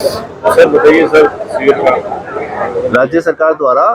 Sir बताइए sir, शिविर का राज्य सरकार द्वारा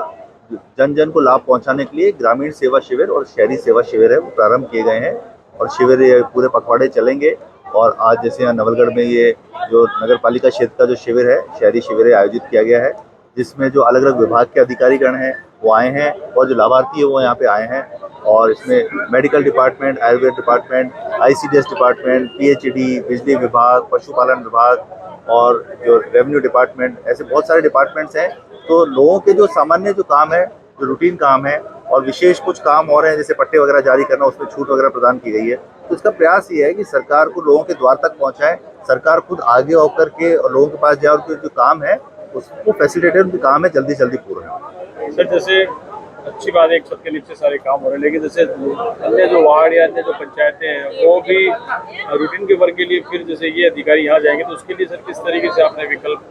जन जन को लाभ पहुंचाने के लिए ग्रामीण सेवा शिविर और शहरी सेवा शिविर है वो प्रारंभ किए गए हैं। और शिविर ये पूरे पखवाड़े चलेंगे। और आज जैसे यहाँ नवलगढ़ में ये जो नगर पालिका क्षेत्र का जो शिविर है, शहरी शिविर आयोजित किया गया है, जिसमें जो अलग अलग विभाग के अधिकारीगण हैं वो आए हैं और जो लाभार्थी है वो यहाँ पे आए हैं। और इसमें medical department, Ayurveda department, ICDS department, PHED, बिजली विभाग, पशुपालन विभाग और जो रेवेन्यू डिपार्टमेंट, ऐसे बहुत सारे डिपार्टमेंट्स हैं। तो लोगों के जो सामान्य जो काम है, जो रूटीन काम है, और विशेष कुछ काम और हैं जैसे पट्टे वगैरह जारी करना, उसमें छूट वगैरह प्रदान की गई है। तो इसका प्रयास ये है कि सरकार को लोगों के द्वार तक पहुंचाएं, सरकार खुद आगे होकर के और लोगों के पास जाए और उनके जो काम है उसको फैसिलिटेट, उनके काम है जल्दी जल्दी पूरे हो। सर जैसे अच्छी बात है, एक छत के नीचे सारे काम हो रहे हैं, लेकिन जैसे अन्य जो वार्ड या अन्य जो पंचायतें हैं वो भी रूटीन के वर्क के लिए फिर जैसे ये अधिकारी यहाँ जाएंगे तो उसके लिए सर किस तरीके से आपने विकल्प?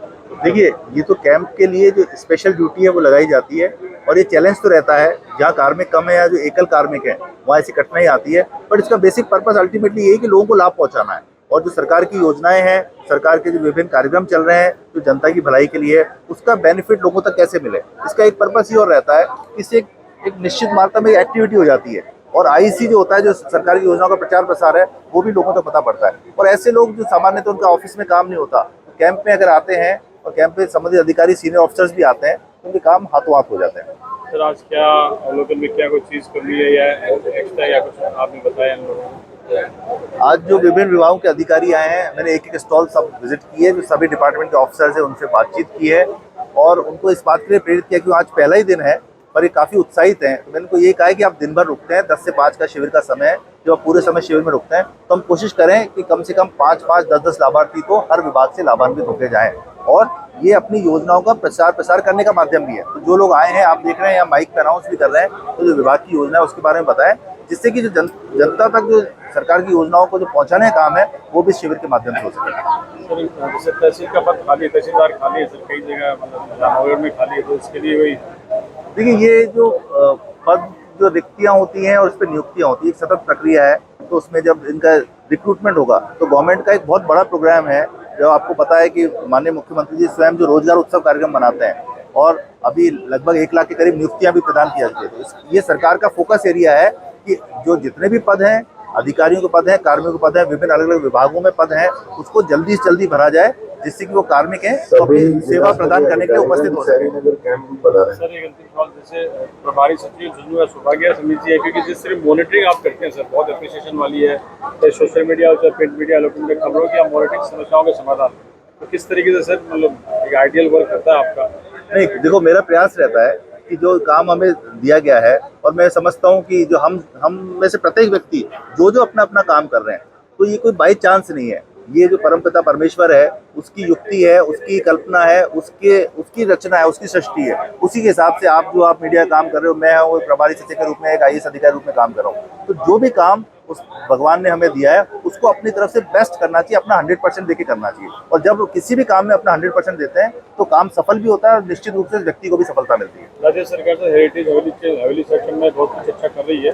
देखिए, ये तो कैंप के लिए जो स्पेशल ड्यूटी है वो लगाई जाती है। और ये चैलेंज तो रहता है, जहाँ कार्मिक कम है या जो एकल कार्मिक है वहाँ ऐसी कठिनाई आती है। बट इसका बेसिक पर्पस अल्टीमेटली ये है कि लोगों को लाभ पहुंचाना है। और जो सरकार की योजनाएं हैं, सरकार के जो विभिन्न कार्यक्रम चल रहे हैं जो जनता की भलाई के लिए, उसका बेनिफिट लोगों तक कैसे मिले, इसका एक पर्पस ही और रहता है। इससे एक निश्चित मात्रा में एक्टिविटी हो जाती है। और आईसी जो होता है, जो सरकार की योजनाओं का प्रचार प्रसार है, वो भी लोगों तक पता पड़ता है। और ऐसे लोग जो सामान्य तो उनका ऑफिस में काम नहीं होता, कैंप में अगर आते हैं और कैंप में संबंधित अधिकारी, सीनियर ऑफिसर्स भी आते हैं, तो उनके काम हाथों हाथ हो जाते हैं। सर आज क्या अवलोकन में क्या कोई चीज़ करनी है या एक्स्ट्रा या कुछ आपने बताया इन लोगों को? आज जो विभिन्न विभागों के अधिकारी आए हैं, मैंने एक एक स्टॉल सब विजिट किए, जो सभी डिपार्टमेंट के ऑफिसर्स हैं उनसे बातचीत की है। और उनको इस बात के लिए प्रेरित किया कि आज पहला ही दिन है पर ये काफ़ी उत्साहित हैं। तो मैंने उनको ये कहा है कि आप दिन भर रुकते हैं, 10 से 5 का शिविर का समय है, जो आप पूरे समय शिविर में रुकते हैं, तो हम कोशिश करें कि कम से कम 5-5, 10-10 लाभार्थी को हर विभाग से लाभान्वित होकर जाएं। और ये अपनी योजनाओं का प्रचार प्रसार करने का माध्यम भी है। तो जो लोग आए हैं, आप देख रहे हैं, या माइक पे अनाउंस भी कर रहे हैं, तो जो विभाग की योजना है उसके बारे में बताएं, जिससे कि जो जनता तक जो सरकार की योजनाओं को जो पहुंचाने का काम है वो भी शिविर के माध्यम से हो सके। सर जैसे तहसील का पद खाली है, तहसीलदार खाली है सर, कई जगह मतलब जामनगर में खाली है, तो इसके लिए वही देखिए, ये जो पद, जो रिक्तियां होती हैं और उस पर नियुक्तियां होती है, एक सतत प्रक्रिया है। तो उसमें जब इनका रिक्रूटमेंट होगा तो गवर्नमेंट का एक बहुत बड़ा प्रोग्राम है। जो आपको पता है कि माननीय मुख्यमंत्री जी स्वयं जो रोजगार उत्सव कार्यक्रम बनाते हैं, और अभी लगभग 1 लाख के करीब नियुक्तियां भी प्रदान की जाती है। तो ये सरकार का फोकस एरिया है कि जो जितने भी पद हैं, अधिकारियों के पद हैं, कार्मिकों के पद हैं, विभिन्न अलग अलग विभागों में पद हैं, उसको जल्दी से जल्दी भरा जाए, जिससे कि वो कार्मिक हैं तो अपनी सेवा प्रदान करने के लिए उपस्थित हो सके। सर एक अंतिम सवाल, जैसे प्रभारी सचिव जुन्नू है, सौभाग्य समिति है, क्योंकि जिस तरह मॉनिटरिंग आप करते हैं सर बहुत अप्रिसिएशन वाली है, चाहे सोशल मीडिया हो चाहे प्रिंट मीडिया, लोगों के खबरों की आप मॉनिटरिंग समस्याओं के समाधान, तो किस तरीके से सर मतलब एक आइडियल वर्क करता है आपका? नहीं, देखो, मेरा प्रयास रहता है कि जो काम हमें दिया गया है, और मैं समझता हूँ कि जो हम में से प्रत्येक व्यक्ति जो जो अपना अपना काम कर रहे हैं, तो ये कोई बाई चांस नहीं है। ये जो परमपिता परमेश्वर है, उसकी युक्ति है, उसकी कल्पना है, उसकी रचना है, उसकी सृष्टि है। उसी के हिसाब से आप मीडिया काम कर रहे हो, मैं हूँ प्रभारी सचिव के रूप में, एक आईएएस अधिकारी रूप में काम कर रहा हूँ। तो जो भी काम उस भगवान ने हमें दिया है उसको अपनी तरफ से बेस्ट करना चाहिए, अपना 100% देके करना चाहिए। और जब किसी भी काम में अपना 100% देते हैं तो काम सफल भी होता है और निश्चित रूप से व्यक्ति को भी सफलता मिलती है। राज्य सरकार से हेरिटेज हवेली सेक्शन में बहुत कुछ अच्छा कर रही है।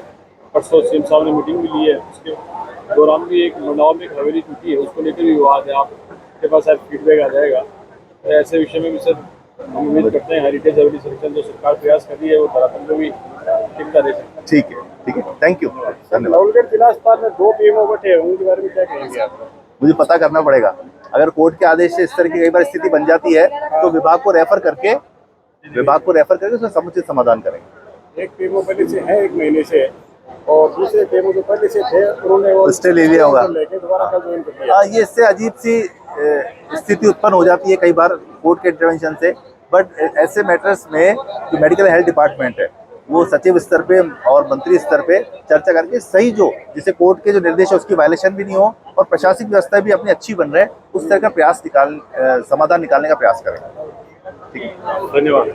परसों सीएम साहब ने मीटिंग भी ली है, उसके दौरान भी एक मंडाव में एक हवेली टूटी है, उसको लेकर भी विवाद है, आपके पास शायद फीडबैक आ जाएगा। तो ऐसे विषय में भी सर हम उम्मीद करते हैं हेरिटेज हवेली सेक्शन जो सरकार प्रयास कर रही है वो धरातल में भी टिकता रह सकता है। ठीक है, थैंक यू, धन्यवाद। नवलगढ़ जिला अस्पताल में 2 पीएमओ बैठे हैं, उनके बारे में क्या कहेंगे आप? मुझे पता करना पड़ेगा। अगर कोर्ट के आदेश से इस तरह की कई बार स्थिति बन जाती है तो विभाग को रेफर करके उसका समुचित समाधान करेंगे। एक पीएमओ पहले से है, 1 महीने से, और दूसरे पीएमओ जो पहले से थे उन्होंने वो स्टे ले लिया होगा। दोबारा कल ज्वाइन कर लिया। ये इससे अजीब सी स्थिति उत्पन्न हो जाती है कई बार कोर्ट के इंटरवेंशन से। बट ऐसे मैटर्स में जो मेडिकल हेल्थ डिपार्टमेंट है वो सचिव स्तर पे और मंत्री स्तर पे चर्चा करके सही, जो जिसे कोर्ट के जो निर्देश है उसकी वायलेशन भी नहीं हो और प्रशासनिक व्यवस्था भी अपनी अच्छी बन रहे, उस तरह का समाधान निकालने का प्रयास करें। ठीक है, धन्यवाद।